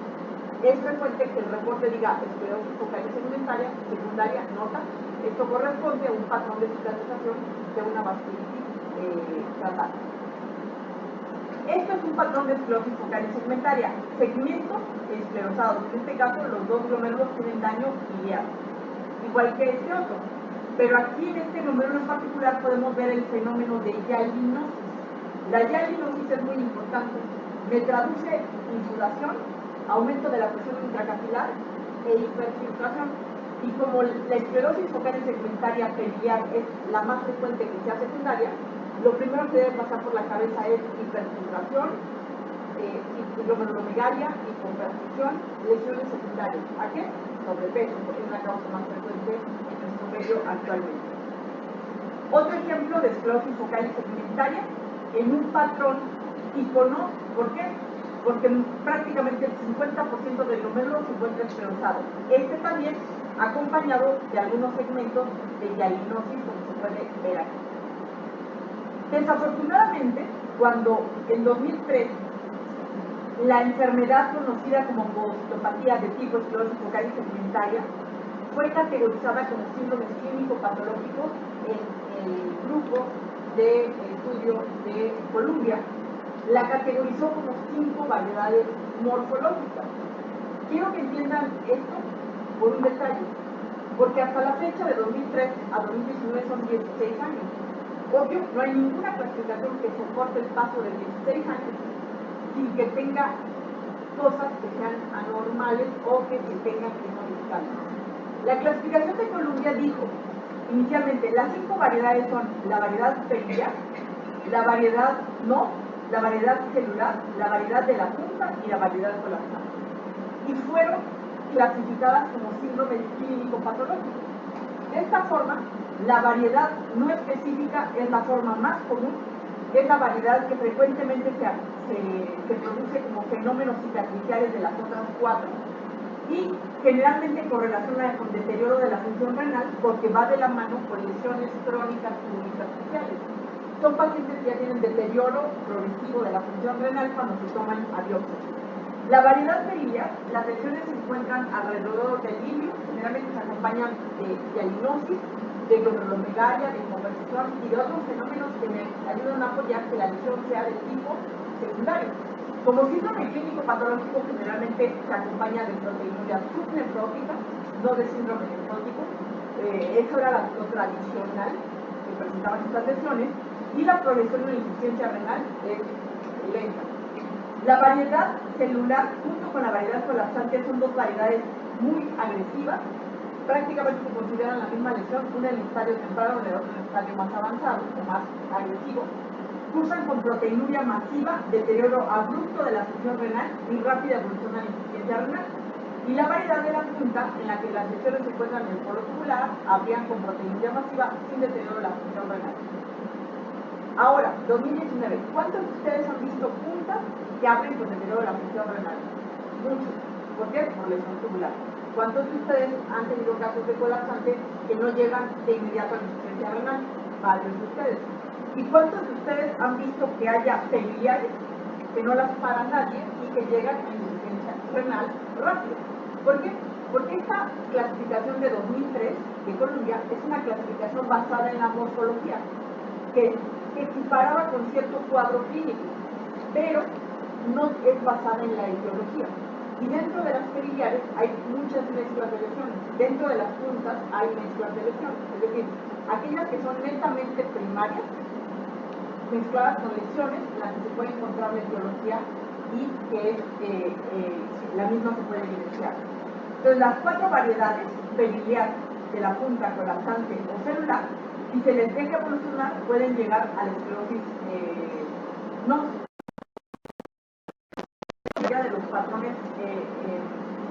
Speaker 1: es frecuente que el reporte diga esclerosis focal segmentaria, secundaria, nota. Esto corresponde a un patrón de cicatrización de una vasculitis tratada. Esto es un patrón de esclerosis focal segmentaria. Segmentos esclerosados. En este caso, los dos glomérulos tienen daño biliar, igual que este otro. Pero aquí en este glomérulo en particular podemos ver el fenómeno de hialinosis. La hialinosis es muy importante. Me traduce insudación, aumento de la presión intracapilar e hiperfiltración. Y como la esclerosis focal segmentaria biliar es la más frecuente que sea secundaria, lo primero que debe pasar por la cabeza es hiperfiltración, glomerulomegalia, hipoperfusión, lesiones secundarias. ¿A qué? Sobrepeso, porque es la causa más frecuente en nuestro medio actualmente. Otro ejemplo de esclerosis focal segmentaria en un patrón icono. ¿Por qué? Porque prácticamente el 50% del glomérulo se encuentra esclerosado. Este también acompañado de algunos segmentos de hialinosis, como se puede ver aquí. Desafortunadamente, cuando en 2003 la enfermedad conocida como postopatía de tipo esclerosis focal segmentaria fue categorizada como síndrome clínico patológico en el grupo de estudio de Columbia, la categorizó como 5 variedades morfológicas. Quiero que entiendan esto por un detalle, porque hasta la fecha de 2003 a 2019 son 16 años. Obvio, no hay ninguna clasificación que soporte el paso de 16 años sin que tenga cosas que sean anormales o que se tengan que modificar. La clasificación de Columbia dijo, inicialmente, las 5 variedades son la variedad peculiar, la variedad no, la variedad celular, la variedad de la punta y la variedad colapsante. Y fueron clasificadas como síndrome clínico patológico. De esta forma, la variedad no específica es la forma más común, es la variedad que frecuentemente se produce como fenómenos cicatriciales de las otras 4 y generalmente correlaciona con deterioro de la función renal porque va de la mano con lesiones crónicas pluricatriciales. Son pacientes que ya tienen deterioro progresivo de la función renal cuando se toman a biopsia. La variedad biliar, las lesiones se encuentran alrededor del bilio, generalmente se acompañan de hialinosis, de glomerulomegalia, de hipoperfusión y de otros fenómenos que me ayudan a apoyar que la lesión sea de tipo secundario. Como síndrome clínico patológico generalmente se acompaña de proteinuria subnefrótica, no de síndrome nefrótico. Eso era lo tradicional que presentaban estas lesiones, y la progresión de la insuficiencia renal es lenta. La variedad celular junto con la variedad colapsante son 2 variedades muy agresivas, prácticamente se consideran la misma lesión, una en el estadio temprano y la otra en el estadio más avanzado o más agresivo. Cursan con proteinuria masiva, deterioro abrupto de la función renal y rápida evolución a la insuficiencia renal. Y la variedad de la punta, en la que las lesiones se encuentran en el polo tubular, habrían con proteinuria masiva sin deterioro de la función renal. Ahora, 2019, ¿cuántos de ustedes han visto puntas que abren con deterioro de la función renal? Muchos. ¿Por qué? Por lesión tubular. ¿Cuántos de ustedes han tenido casos de colapsante que no llegan de inmediato a la insuficiencia renal? Varios de ustedes. ¿Y cuántos de ustedes han visto que haya biliares que no las para nadie y que llegan a insuficiencia renal rápido? ¿Por qué? Porque esta clasificación de 2003 de Columbia es una clasificación basada en la morfología, que equiparaba con cierto cuadro clínico, pero no es basada en la etiología. Y dentro de las biliares hay muchas mezclas de lesiones. Dentro de las puntas hay mezclas de lesiones. Es decir, aquellas que son netamente primarias, mezcladas con lesiones en las que se puede encontrar la etiología y que la misma se puede evidenciar. Entonces, las 4 variedades, biliar, de la punta, colapsante o celular, si se les deja evolucionar, pueden llegar a la esclerosis de los patrones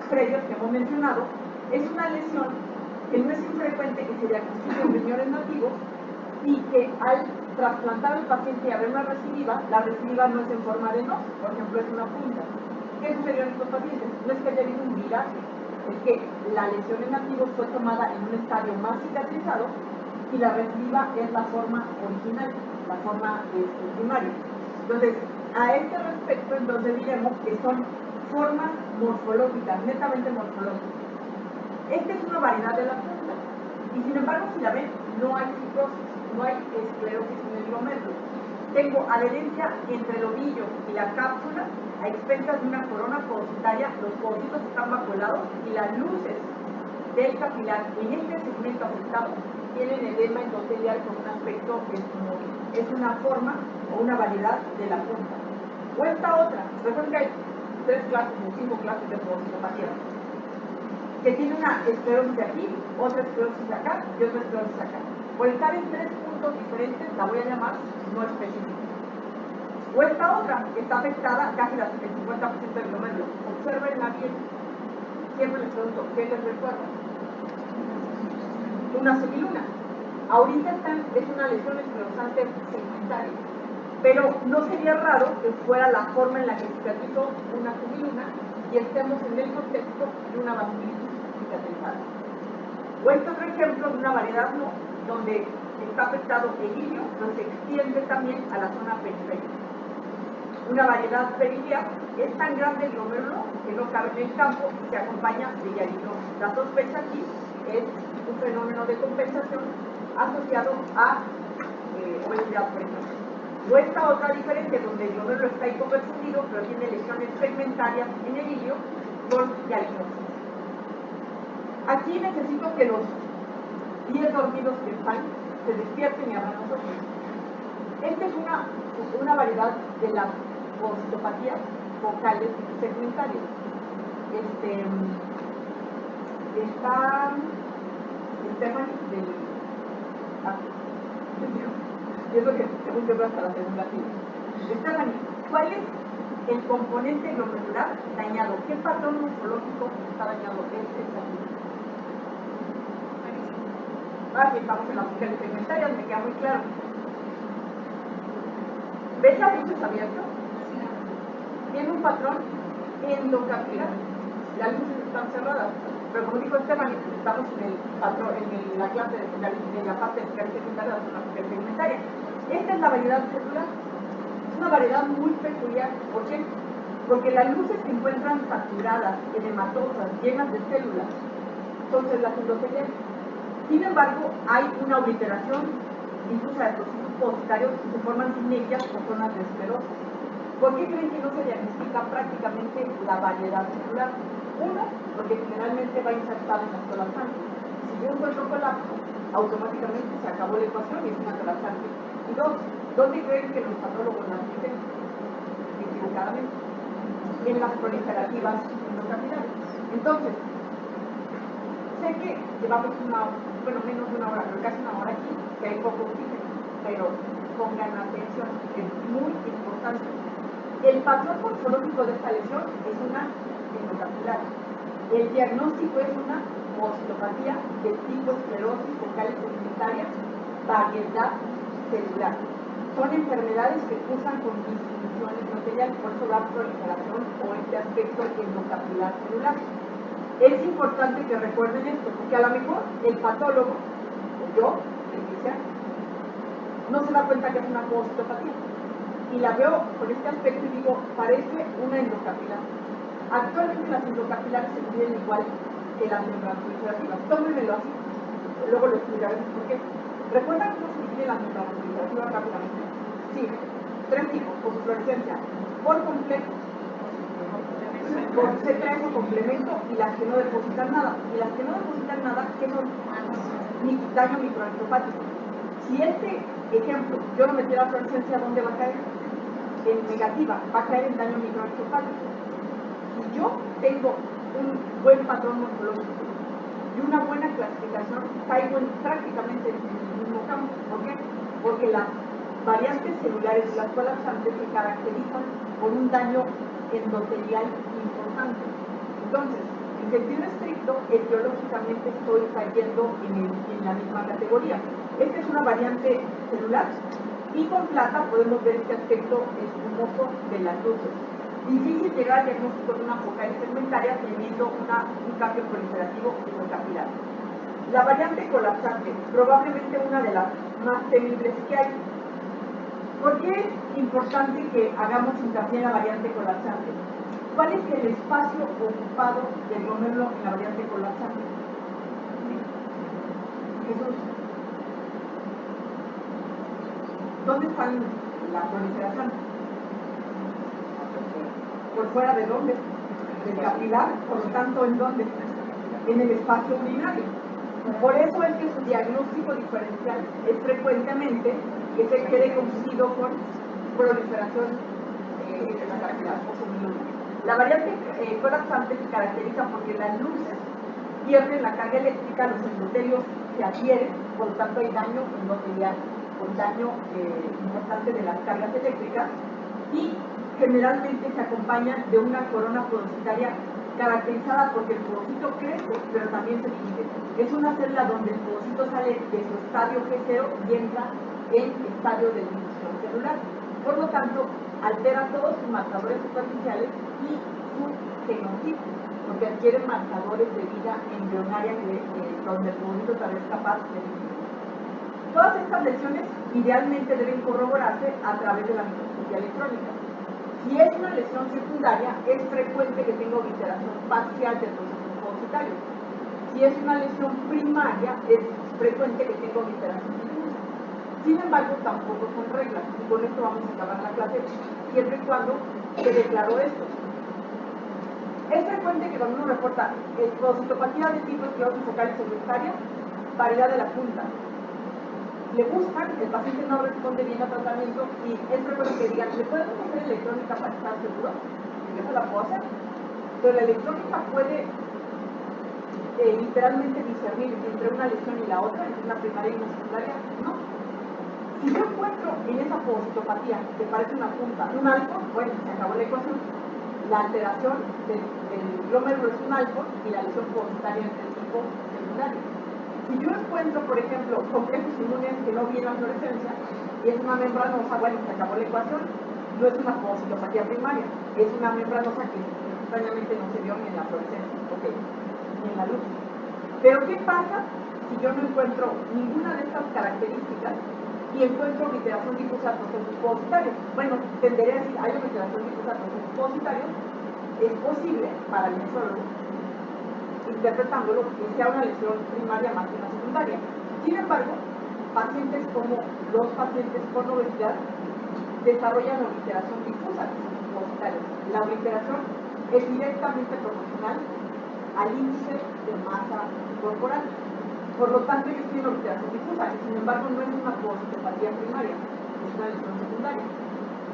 Speaker 1: previos que hemos mencionado. Es una lesión que no es infrecuente que se diagnostique en riñones nativos y que al trasplantar al paciente y haber una recidiva, la recidiva no es en forma de no, por ejemplo, es una punta. ¿Qué sucedió en estos pacientes? No es que haya habido un viraje, es que la lesión en nativos fue tomada en un estadio más cicatrizado y la recidiva es la forma original, la forma primaria. Entonces, a este respecto, entonces diremos que son formas morfológicas, netamente morfológicas. Esta es una variedad de la punta. Y sin embargo, si la ven, no hay fibrosis, no hay esclerosis en el glomérulo. Tengo adherencia entre el ovillo y la cápsula a expensas de una corona pogositaria. Los pogocitos están bajo el lado y las luces del capilar en este segmento afectado tienen edema endotelial con un aspecto que es una forma o una variedad de la punta. O esta otra, recuerden que hay 3 clases o 5 clases de pogocitopatía, que tiene una esclerosis de aquí, otra esclerosis de acá y otra esclerosis de acá. Por estar en 3 puntos diferentes, la voy a llamar no específica. O esta otra, que está afectada casi el 50% del glomérulo. Observenla bien. Siempre les pregunto, ¿qué les recuerda? Una semiluna. Ahorita es una lesión esclerosante segmentaria, pero no sería raro que fuera la forma en la que cicatrizó una semiluna y estemos en el contexto de una vasculitis cicatrizada. O este otro ejemplo de una variedad no, donde está afectado el ilio, pero se extiende también a la zona periférica. Una variedad periliar es tan grande el glomérulo que no cabe en el campo y se acompaña de hialinosis. La sospecha aquí es un fenómeno de compensación asociado a obesidad, por ejemplo. O esta otra diferente, donde el glomérulo está hipoperfundido, pero tiene lesiones segmentarias en el ilio con hialinosis. Aquí necesito que los 10 dormidos que están se despierten y abran los ojos. Esta es una variedad de las pogocitopatías focales segmentarias. Está Stephanie del... es lo que según yo hasta la segunda fila. Stephanie, ¿cuál es el componente glomerular dañado? ¿Qué patrón morfológico está dañado? Si estamos en las focales segmentarias, me queda muy claro. ¿Ves las luces abiertas? Tiene un patrón endocapilar. Las luces están cerradas. Pero como dijo Stephanie, estamos en el patrón, en la clase de la parte de focal segmentaria, la focal segmentaria. Esta es la variedad celular. Es una variedad muy peculiar. ¿Por qué? Porque las luces se encuentran saturadas, edematosas, llenas de células. Son células endoteliales. Sin embargo, hay una obliteración difusa de procesos pogocitarios y se forman sinergias o zonas de esclerosis. ¿Por qué creen que no se diagnostica prácticamente la variedad celular? Uno, porque generalmente va insertada en las colapsantes. Si yo encuentro colapso, automáticamente se acabó la ecuación y es una colapsante. Y dos, ¿dónde creen que los patólogos las dicen? Equivocadamente. En las proliferativas endocapilares. Entonces, sé que llevamos menos de una hora, pero casi una hora aquí, que hay poco oxígeno, pero pongan atención, es muy importante. El patrón morfológico de esta lesión es una endocapilar. El diagnóstico es una pogocitopatía de tipo esclerosis focal segmentaria, variedad celular. Son enfermedades que cursan con disminución endotelial, por eso la proliferación o este aspecto endocapilar celular. Es importante que recuerden esto, porque a lo mejor el patólogo, o yo, el clínico, no se da cuenta que es una pogocitopatía. Y la veo con este aspecto y digo, parece una endocapilar. Actualmente las endocapilares se miden igual que las membranas proliferativas. Tómenmelo así, luego lo explicaremos por qué. ¿Recuerdan cómo se dividen las membranas proliferativas rápidamente? Sí, 3 tipos, fosfluorescencia por completo, por C3 o complemento, y las que no depositan nada. Y las que no depositan nada, ¿qué son? Daño microangiopático. Si este ejemplo yo no metiera fluorescencia, ¿dónde va a caer? en negativa, va a caer en daño microencefálico. Si yo tengo un buen patrón morfológico y una buena clasificación, caigo prácticamente en el mismo campo. ¿Por qué? Porque las variantes celulares, las colapsantes, se caracterizan por un daño endotelial importante. Entonces, en sentido estricto, etiológicamente estoy cayendo en la misma categoría. Esta es una variante celular y con plata podemos ver este aspecto espumoso de las luces. Difícil llegar al diagnóstico de una focal segmentaria teniendo un cambio proliferativo capilar. La variante colapsante, probablemente una de las más temibles que hay. ¿Por qué es importante que hagamos hincapié en la variante colapsante? ¿Cuál es el espacio ocupado del glomérulo en la variante colapsante? Jesús. ¿Dónde está la proliferación? ¿Por fuera de dónde? Del capilar, por lo tanto, ¿en dónde? En el espacio urinario. Por eso es que su diagnóstico diferencial es frecuentemente que se quede confundido con proliferación de la capilar o con luces. La variante colapsante se caracteriza porque las luces pierden la carga eléctrica, los endotelios se adhieren, por lo tanto hay daño endotelial, con daño importante de las cargas eléctricas, y generalmente se acompañan de una corona podocitaria caracterizada porque el podocito crece, pero también se divide. Es una célula donde el podocito sale de su estadio G0 y entra en estadio de división celular. Por lo tanto, altera todos sus marcadores superficiales y su genotipo, porque adquieren marcadores de vida embrionaria donde el podocito también es capaz de dividir. Todas estas lesiones idealmente deben corroborarse a través de la microscopía electrónica. Si es una lesión secundaria, es frecuente que tenga obliteración parcial del proceso podocitario. Si es una lesión primaria, es frecuente que tenga obliteración difusa. Sin embargo, tampoco son reglas, y con esto vamos a acabar la clase, siempre y cuando se declaró esto. Es frecuente que cuando uno reporta podocitopatía de tipo esclerosis focal segmentaria, paridad de la punta, le buscan, el paciente no responde bien al tratamiento y es frecuente que digan, ¿le podemos hacer electrónica para estar seguro? Yo se la puedo hacer, pero la electrónica puede literalmente discernir entre una lesión y la otra, entre una primaria y una secundaria. No. Si yo encuentro en esa podocitopatía que parece una punta, un alfa, bueno, se acabó la ecuación. La alteración del glomérulo es un alfa y la lesión podocitaria es del tipo secundario. Si yo encuentro, por ejemplo, complejos inmunes que no vi en la fluorescencia y es una membranosa, bueno, se acabó la ecuación, no es una podocitopatía primaria, es una membranosa que extrañamente no se vio ni en la fluorescencia, ok, ni en la luz. Pero ¿qué pasa si yo no encuentro ninguna de estas características y encuentro obliteración difusa de procesos podocitarios? Bueno, tenderé a decir, hay obliteración difusa de procesos podocitarios, es posible para el nefrólogo interpretándolo que sea una lesión primaria más que una secundaria. Sin embargo, pacientes como los pacientes con obesidad desarrollan obliteración difusa podocitaria. La obliteración es directamente proporcional al índice de masa corporal. Por lo tanto, ellos tienen obliteración difusa, y sin embargo no es una podocitopatía primaria, es una lesión secundaria.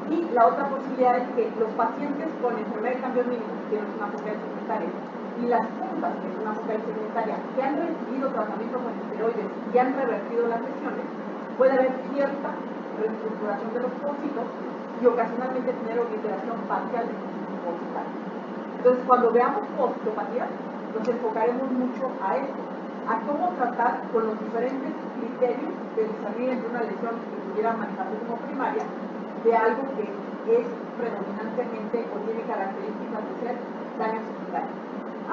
Speaker 1: Y la otra posibilidad es que los pacientes con enfermedad de cambio mínimo, que tienen una focal segmentaria, y las puntas, que es una focal segmentaria, que han recibido tratamiento con esteroides y han revertido las lesiones, puede haber cierta reestructuración de los podocitos y ocasionalmente tener obliteración parcial del proceso podocitario. Entonces, cuando veamos podocitopatías, nos enfocaremos mucho a esto, a cómo tratar con los diferentes criterios de discernir entre una lesión que pudiera manejarse como primaria de algo que es predominantemente o tiene características